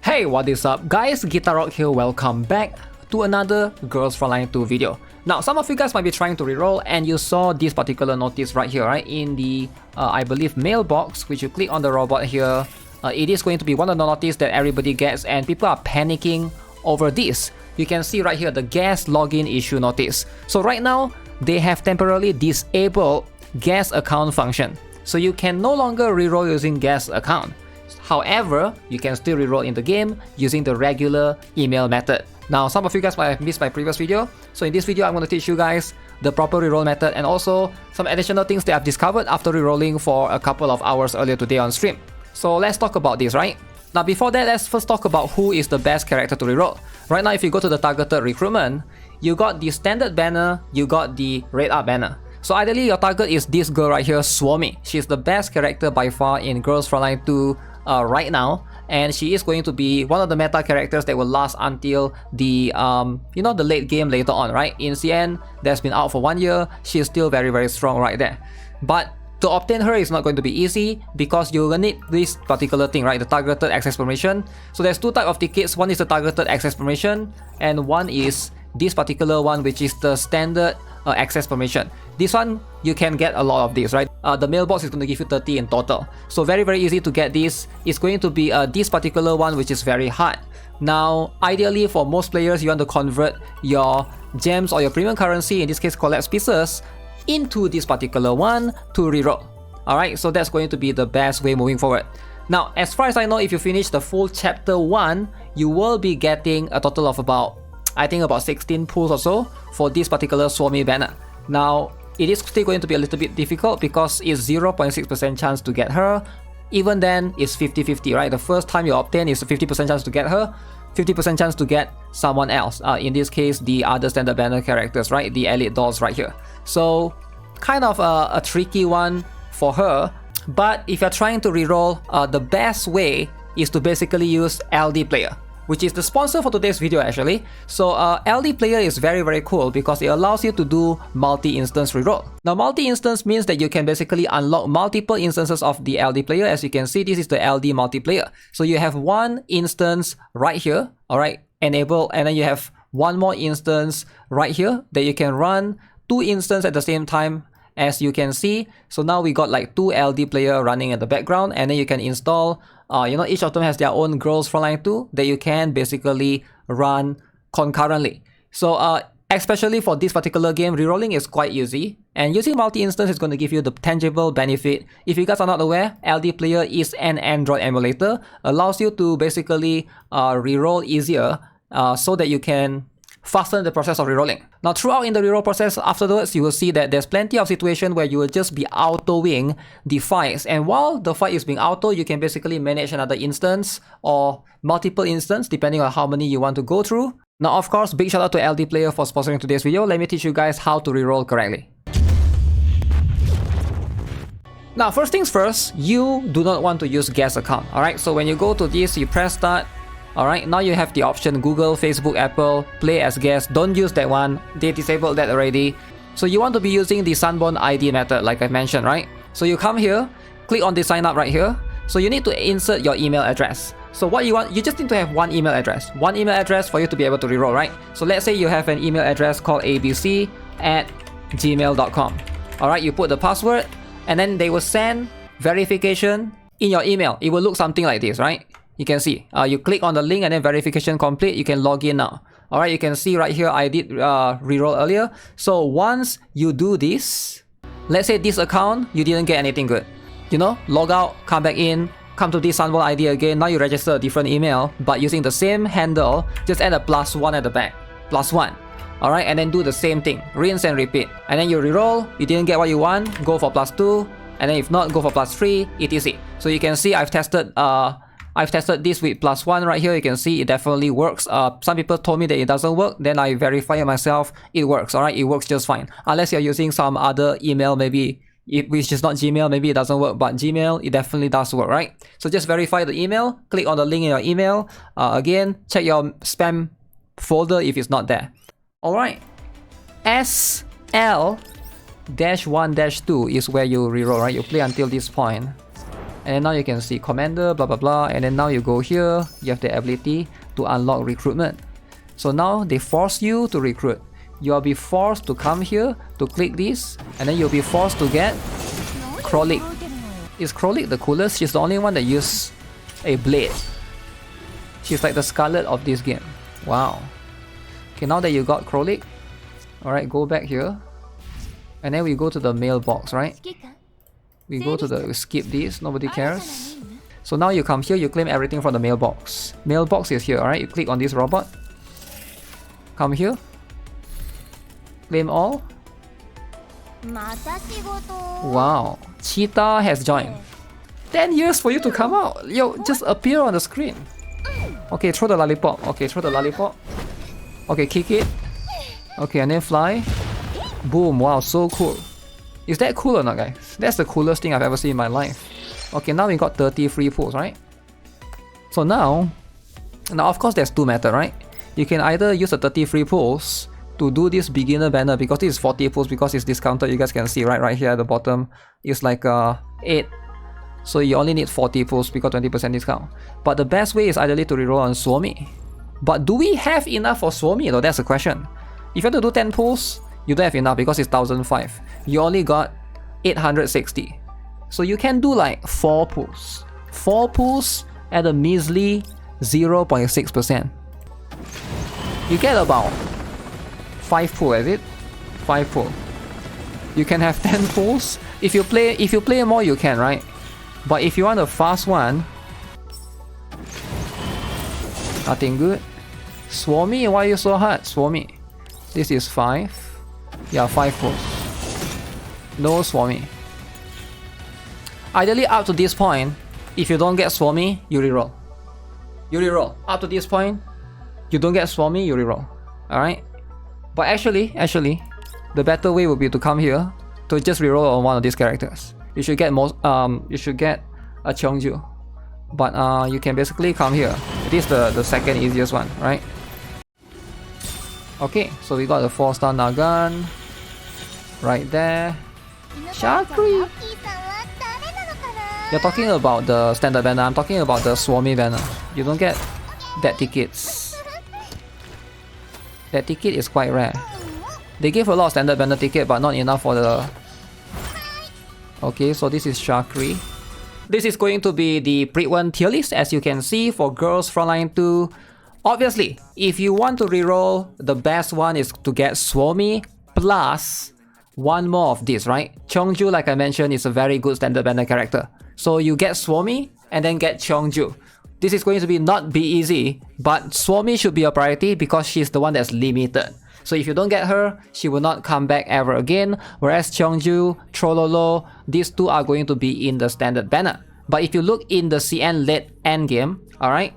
Hey, what is up guys, GuitarRock here, welcome back to another Girls Frontline 2 video. Now, some of you guys might be trying to reroll and you saw this particular notice right here, right? In the, I believe, mailbox, which you click on the robot here. It is going to be one of the notices that everybody gets and people are panicking over this. You can see right here the guest login issue notice. So right now, they have temporarily disabled guest account function. So you can no longer reroll using guest account. However, you can still reroll in the game using the regular email method. Now, some of you guys might have missed my previous video. So in this video, I'm going to teach you guys the proper reroll method and also some additional things that I've discovered after rerolling for a couple of hours earlier today on stream. So let's talk about this, right? Now, before that, let's first talk about who is the best character to reroll. Right now, if you go to the targeted recruitment, you got the standard banner, you got the red up banner. So ideally, your target is this girl right here, Swami. She's the best character by far in Girls Frontline 2 right now, and she is going to be one of the meta characters that will last until the the late game later on, right? In CN, that's been out for 1 year. She is still very strong right there. But to obtain her is not going to be easy because you will need this particular thing, right? The targeted access permission. So there's two types of tickets. One is the targeted access permission, and one is this particular one, which is the standard access permission. This one, you can get a lot of these, right? The mailbox is going to give you 30 in total. So very easy to get this. It's going to be this particular one, which is very hard. Now, ideally for most players, you want to convert your gems or your premium currency, in this case collapse pieces, into this particular one to reroll. Alright, so that's going to be the best way moving forward. Now, as far as I know, if you finish the full chapter 1, you will be getting a total of about 16 pulls or so for this particular Swami banner. Now, it is still going to be a little bit difficult because it's 0.6% chance to get her. Even then, it's 50-50, right? The first time you obtain is a 50% chance to get her, 50% chance to get someone else. In this case, the other standard banner characters, right? The elite dolls right here. So, kind of a tricky one for her. But if you're trying to reroll, the best way is to basically use LD player, which is the sponsor for today's video actually. So LD player is very cool because it allows you to do multi-instance reroll. Now, multi-instance means that you can basically unlock multiple instances of the LD player. As you can see, this is the LD multiplayer. So you have one instance right here, alright, enable, and then you have one more instance right here that you can run two instances at the same time, as you can see. So now we got like two LD player running in the background, and then you can install each of them has their own Girls Frontline 2 that you can basically run concurrently. So especially for this particular game, rerolling is quite easy, and using multi-instance is going to give you the tangible benefit. If you guys are not aware, LD Player is an Android emulator, allows you to basically reroll easier so that you can fasten the process of rerolling. Now, throughout in the reroll process afterwards, you will see that there's plenty of situations where you will just be autoing the fights, and while the fight is being auto, you can basically manage another instance or multiple instances depending on how many you want to go through. Now, of course, big shout out to LD Player for sponsoring today's video. Let me teach you guys how to reroll correctly. Now, first things first, you do not want to use guest account. Alright, so when you go to this, you press start. Alright, now you have the option Google, Facebook, Apple, play as guest. Don't use that one, they disabled that already. So you want to be using the Sunborn ID method like I mentioned, right? So you come here, click on the sign up right here. So you need to insert your email address. So what you want, you just need to have one email address. One email address for you to be able to reroll, right? So let's say you have an email address called abc@gmail.com. Alright, you put the password and then they will send verification in your email. It will look something like this, right? You can see, you click on the link and then verification complete, you can log in now. Alright, you can see right here, I did reroll earlier. So once you do this, let's say this account, you didn't get anything good. Log out, come back in, come to this Sunborn ID again. Now you register a different email, but using the same handle, just add a +1 at the back, +1. Alright, and then do the same thing, rinse and repeat. And then you reroll, you didn't get what you want, go for +2, and then if not, go for +3, etc. So you can see I've tested this with +1 right here. You can see it definitely works. Some people told me that it doesn't work. Then I verify it myself. It works. Alright, it works just fine. Unless you're using some other email, maybe which is not Gmail, maybe it doesn't work. But Gmail, it definitely does work, right? So just verify the email. Click on the link in your email. Again, check your spam folder if it's not there. Alright. SL-1-2 is where you reroll, right? You play until this point. And then now you can see commander, blah blah blah, and then now you go here, you have the ability to unlock recruitment. So now they force you to recruit. You'll be forced to come here to click this, and then you'll be forced to get Krolik. Is Krolik the coolest? She's the only one that uses a blade. She's like the Scarlet of this game. Wow. Okay, now that you got Krolik, alright, go back here. And then we go to the mailbox, right? We go to the skip this, nobody cares. So now you come here, you claim everything from the mailbox. Mailbox is here, alright? You click on this robot. Come here. Claim all. Wow. Cheetah has joined. 10 years for you to come out. Yo, just appear on the screen. Okay, throw the lollipop. Okay, throw the lollipop. Okay, kick it. Okay, and then fly. Boom, wow, so cool. Is that cool or not, guys? That's the coolest thing I've ever seen in my life. Okay, now we got 30 free pulls, right? So now of course there's two methods, right? You can either use the 30 free pulls to do this beginner banner, because this is 40 pulls because it's discounted. You guys can see right here at the bottom. It's like 8. So you only need 40 pulls because 20% discount. But the best way is ideally to reroll on Suomi. But do we have enough for Suomi though? That's the question. If you want to do 10 pulls, you don't have enough because it's 1005. You only got 860. So you can do like 4 pulls. 4 pulls at a measly 0.6%. You get about 5 pull, is it? 5 pull. You can have 10 pulls. If you play more, you can, right? But if you want a fast one, nothing good. Suomi, why are you so hard? Suomi. This is 5. Yeah, 5 pulls. No Suomi. Ideally, up to this point, if you don't get Suomi, you reroll. You reroll. Up to this point, you don't get Suomi, you reroll. Alright? But actually, the better way would be to come here to just reroll on one of these characters. You should get a Cheongju. But you can basically come here. This is the second easiest one, right? Okay, so we got the 4-star Nagan right there. Shakri! You're talking about the standard banner, I'm talking about the Suomi banner. You don't get that tickets. That ticket is quite rare. They gave a lot of standard banner ticket but not enough for the... Okay, so this is Shakri. This is going to be the pre-1 tier list, as you can see, for Girls Frontline 2. Obviously, if you want to reroll, the best one is to get Suomi plus one more of this, right? Cheongju, like I mentioned, is a very good standard banner character. So you get Suomi and then get Cheongju. This is going to not be easy, but Suomi should be a priority because she's the one that's limited. So if you don't get her, she will not come back ever again. Whereas Cheongju, Trololo, these two are going to be in the standard banner. But if you look in the CN late end game, alright,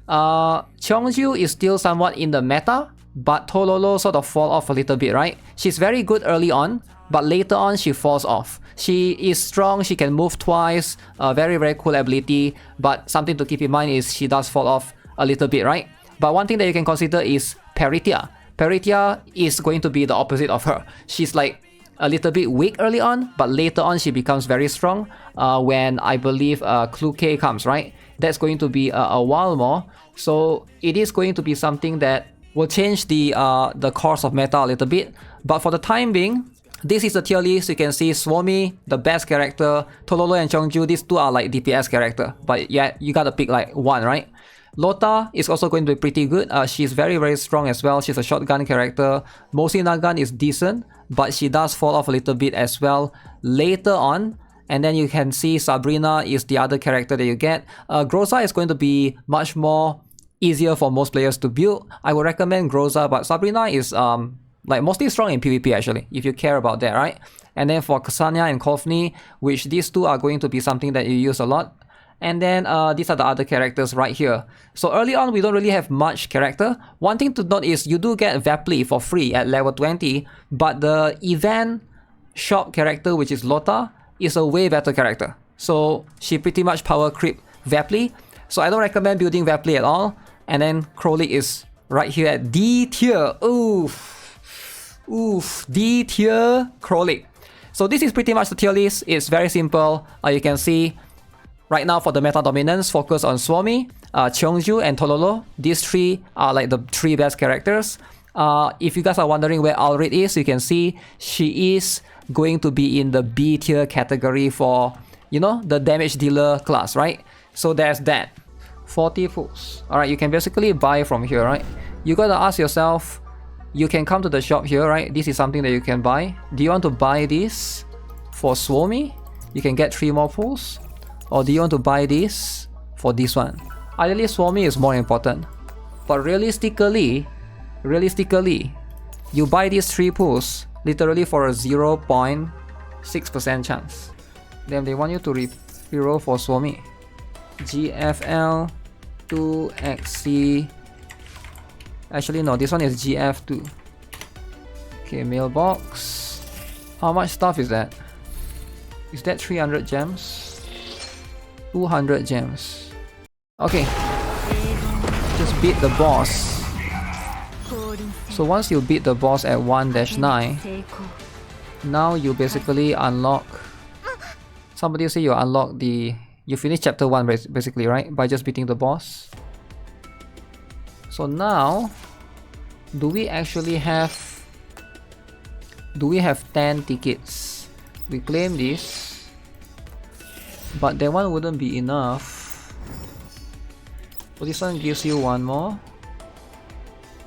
Cheongju is still somewhat in the meta, but Trololo sort of fall off a little bit, right? She's very good early on, but later on she falls off. She is strong, she can move twice, very very cool ability, but something to keep in mind is she does fall off a little bit, right? But one thing that you can consider is Peritia. Peritia is going to be the opposite of her. She's like a little bit weak early on, but later on she becomes very strong when I believe Kluke comes, right? That's going to be a while more. So it is going to be something that will change the course of meta a little bit. But for the time being, this is the tier list. You can see Suomi, the best character. Trololo and Cheongju, these two are like DPS character. But yeah, you gotta pick like one, right? Lota is also going to be pretty good. She's very very strong as well. She's a shotgun character. Mosi Nagan is decent, but she does fall off a little bit as well later on. And then you can see Sabrina is the other character that you get. Groza is going to be much more easier for most players to build. I would recommend Groza, but Sabrina is like mostly strong in PvP actually, if you care about that, right? And then for Ksania and Kofni, which these two are going to be something that you use a lot. And then these are the other characters right here. So early on, we don't really have much character. One thing to note is you do get Vapli for free at level 20, but the event shop character, which is Lota, is a way better character. So she pretty much power creep Vapli. So I don't recommend building Vapli at all. And then Krolik is right here at D tier. Oof, D tier Krolik. So this is pretty much the tier list. It's very simple. You can see Right now for the meta dominance, focus on Suomi, Cheongju and Tololo. These three are like the three best characters. If you guys are wondering where Ulrid is, you can see she is going to be in the B tier category for, you know, the damage dealer class, right? So there's that. 40 pools. Alright, you can basically buy from here, right? You gotta ask yourself, you can come to the shop here, right? This is something that you can buy. Do you want to buy this for Suomi? You can get 3 more pools. Or do you want to buy this for this one? Ideally, Suomi is more important. But realistically, you buy these 3 pools literally for a 0.6% chance. Then they want you to reroll for Suomi. GFL 2XC. Actually no, this one is GF2. Okay, mailbox. How much stuff is that? Is that 300 gems? 200 gems. Okay. Just beat the boss. So once you beat the boss at 1-9, now you basically unlock... Somebody say you unlock the... You finish chapter 1 basically, right? By just beating the boss. So now, do we actually have 10 tickets? We claim this, but that one wouldn't be enough. So this one gives you 1 more.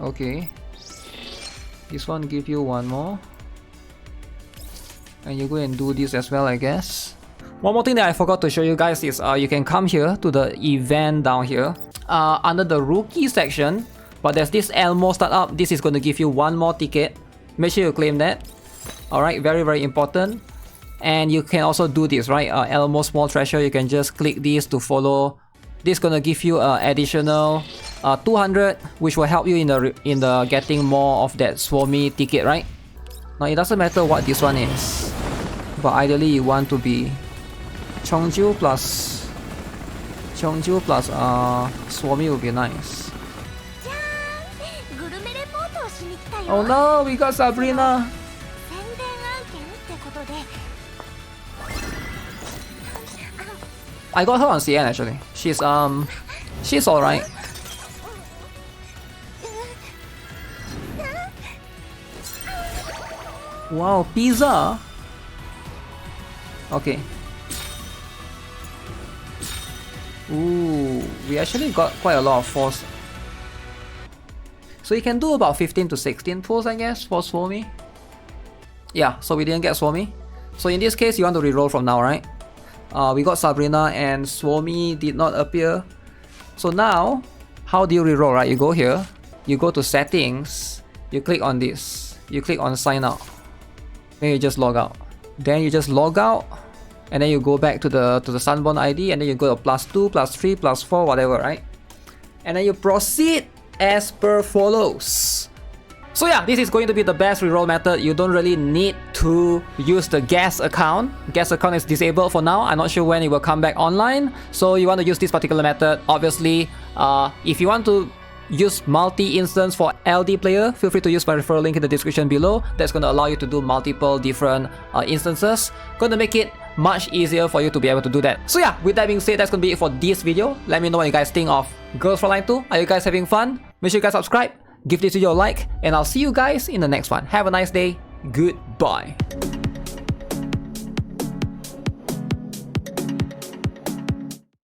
Okay. This one gives you 1 more. And you go and do this as well, I guess. One more thing that I forgot to show you guys is you can come here to the event down here. Under the rookie section, but there's this Elmo startup. This is going to give you 1 more ticket. Make sure you claim that. Alright, very important. And you can also do this, right? Elmo small treasure, you can just click this to follow. This is going to give you additional 200, which will help you in the getting more of that Suomi ticket, right? Now it doesn't matter what this one is, but ideally you want to be Cheongju plus Suomi would be nice. Oh no, we got Sabrina. I got her on CN actually. She's alright. Wow, pizza. Okay. Ooh, we actually got quite a lot of force. So you can do about 15 to 16 pulls, I guess, for Suomi. Yeah, so we didn't get Suomi. So in this case, you want to reroll from now, right? We got Sabrina and Suomi did not appear. So now, how do you reroll, right? You go here, you go to settings, you click on this, you click on sign out, then you just log out. Then you just log out, and then you go back to the Sunborn ID, and then you go to +2, +3, +4, whatever, right? And then you proceed as per follows. So yeah, this is going to be the best reroll method. You don't really need to use the guest account. Guest account is disabled for now. I'm not sure when it will come back online. So you want to use this particular method. Obviously, if you want to use multi-instance for LD player, feel free to use my referral link in the description below. That's going to allow you to do multiple different instances. Going to make it much easier for you to be able to do that. So yeah, with that being said, that's going to be it for this video. Let me know what you guys think of Girls Frontline 2. Are you guys having fun? Make sure you guys subscribe, give this video a like, and I'll see you guys in the next one. Have a nice day. Goodbye.